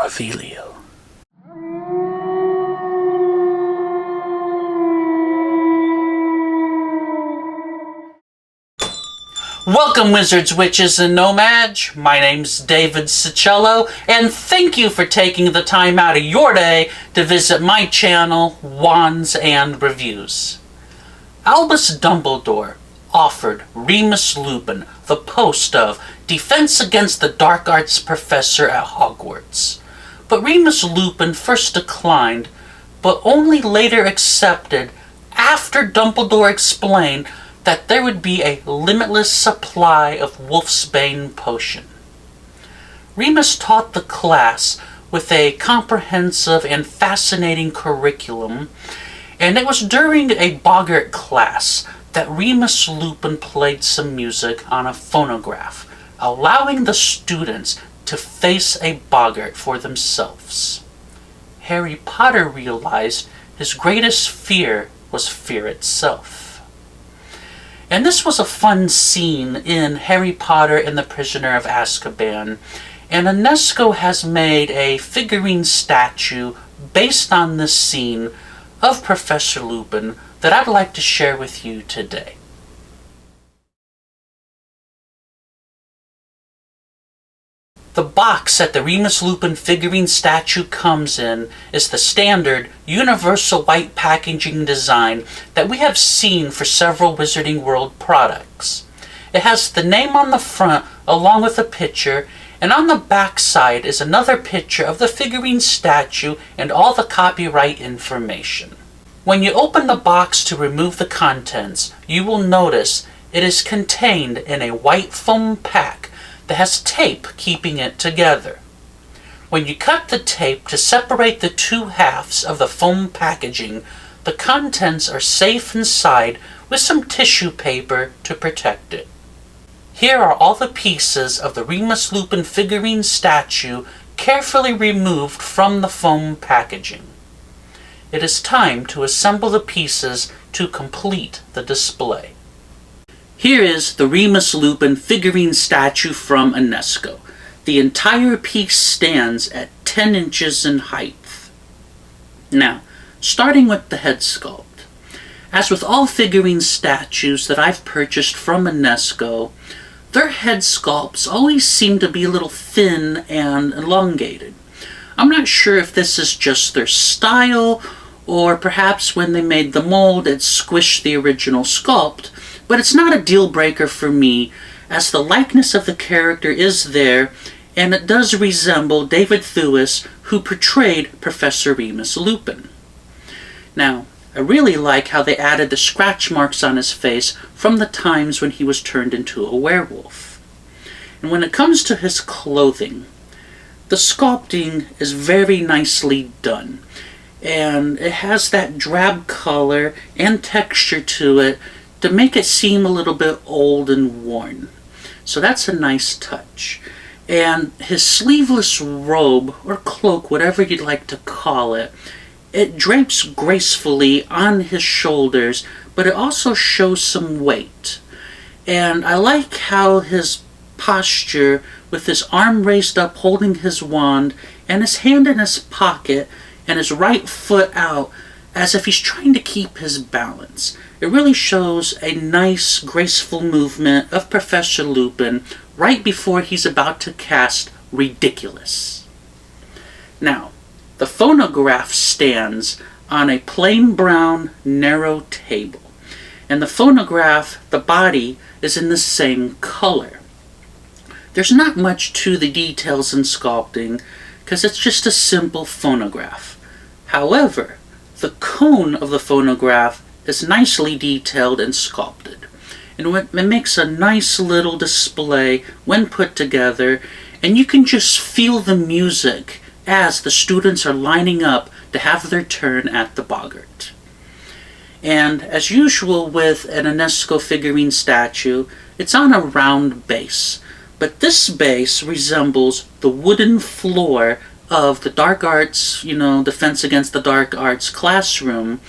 Avilio. Welcome, wizards, witches, and nomads. My name's David Cicello, and thank you for taking the time out of your day to visit my channel, Wands and Reviews. Albus Dumbledore offered Remus Lupin the post of Defense Against the Dark Arts Professor at Hogwarts. But Remus Lupin first declined, but only later accepted after Dumbledore explained that there would be a limitless supply of Wolfsbane potion. Remus taught the class with a comprehensive and fascinating curriculum, and it was during a Boggart class that Remus Lupin played some music on a phonograph, allowing the students to face a Boggart for themselves. Harry Potter realized his greatest fear was fear itself. And this was a fun scene in Harry Potter and the Prisoner of Azkaban, and Enesco has made a figurine statue based on this scene of Professor Lupin that I'd like to share with you today. The box that the Remus Lupin figurine statue comes in is the standard universal white packaging design that we have seen for several Wizarding World products. It has the name on the front along with a picture, and on the back side is another picture of the figurine statue and all the copyright information. When you open the box to remove the contents, you will notice it is contained in a white foam pack that has tape keeping it together. When you cut the tape to separate the two halves of the foam packaging, the contents are safe inside with some tissue paper to protect it. Here are all the pieces of the Remus Lupin figurine statue carefully removed from the foam packaging. It is time to assemble the pieces to complete the display. Here is the Remus Lupin figurine statue from Enesco. The entire piece stands at 10 inches in height. Now, starting with the head sculpt. As with all figurine statues that I've purchased from Enesco, their head sculpts always seem to be a little thin and elongated. I'm not sure if this is just their style, or perhaps when they made the mold it squished the original sculpt, but it's not a deal breaker for me, as the likeness of the character is there, and it does resemble David Thewlis, who portrayed Professor Remus Lupin. Now, I really like how they added the scratch marks on his face from the times when he was turned into a werewolf. And when it comes to his clothing, the sculpting is very nicely done, and it has that drab color and texture to it to make it seem a little bit old and worn. So that's a nice touch. And his sleeveless robe, or cloak, whatever you'd like to call it, it drapes gracefully on his shoulders, but it also shows some weight. And I like how his posture, with his arm raised up holding his wand, and his hand in his pocket, and his right foot out, as if he's trying to keep his balance. It really shows a nice, graceful movement of Professor Lupin right before he's about to cast Ridiculous. Now, the phonograph stands on a plain brown, narrow table, and the phonograph, the body, is in the same color. There's not much to the details in sculpting, because it's just a simple phonograph. However, the cone of the phonograph is nicely detailed and sculpted, and it makes a nice little display when put together, and you can just feel the music as the students are lining up to have their turn at the Boggart. And as usual with an Enesco figurine statue, it's on a round base, but this base resembles the wooden floor of the Dark Arts, Defense Against the Dark Arts classroom,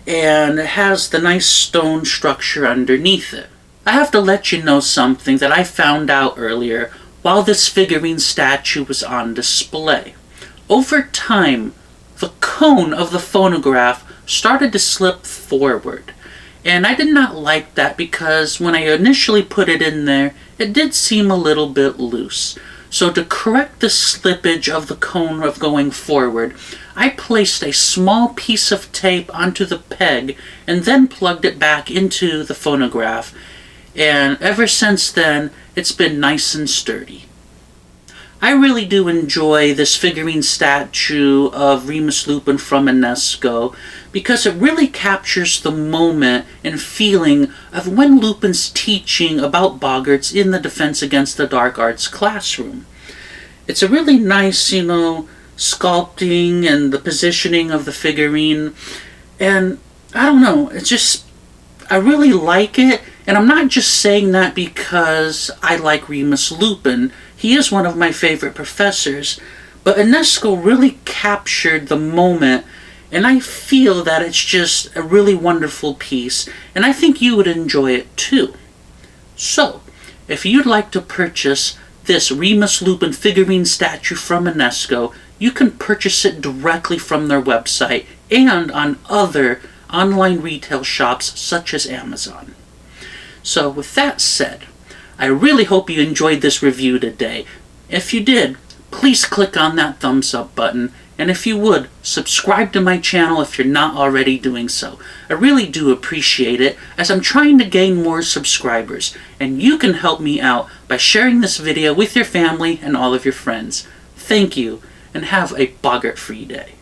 and it has the nice stone structure underneath it. I have to let you know something that I found out earlier while this figurine statue was on display. over time, the cone of the phonograph started to slip forward. And I did not like that because when I initially put it in there, it did seem a little bit loose. So to correct the slippage of the cone of going forward, I placed a small piece of tape onto the peg and then plugged it back into the phonograph. And ever since then, it's been nice and sturdy. I really do enjoy this figurine statue of Remus Lupin from Enesco because it really captures the moment and feeling of when Lupin's teaching about boggarts in the Defense Against the Dark Arts classroom. It's a really nice, sculpting and the positioning of the figurine, and I don't know, I really like it, and I'm not just saying that because I like Remus Lupin. He is one of my favorite professors, but Enesco really captured the moment, and I feel that it's just a really wonderful piece, and I think you would enjoy it too. So, if you'd like to purchase this Remus Lupin figurine statue from Enesco, you can purchase it directly from their website and on other online retail shops such as Amazon. So with that said, I really hope you enjoyed this review today. If you did, please click on that thumbs up button, and if you would, subscribe to my channel if you're not already doing so. I really do appreciate it, as I'm trying to gain more subscribers, and you can help me out by sharing this video with your family and all of your friends. Thank you, and have a boggart-free day.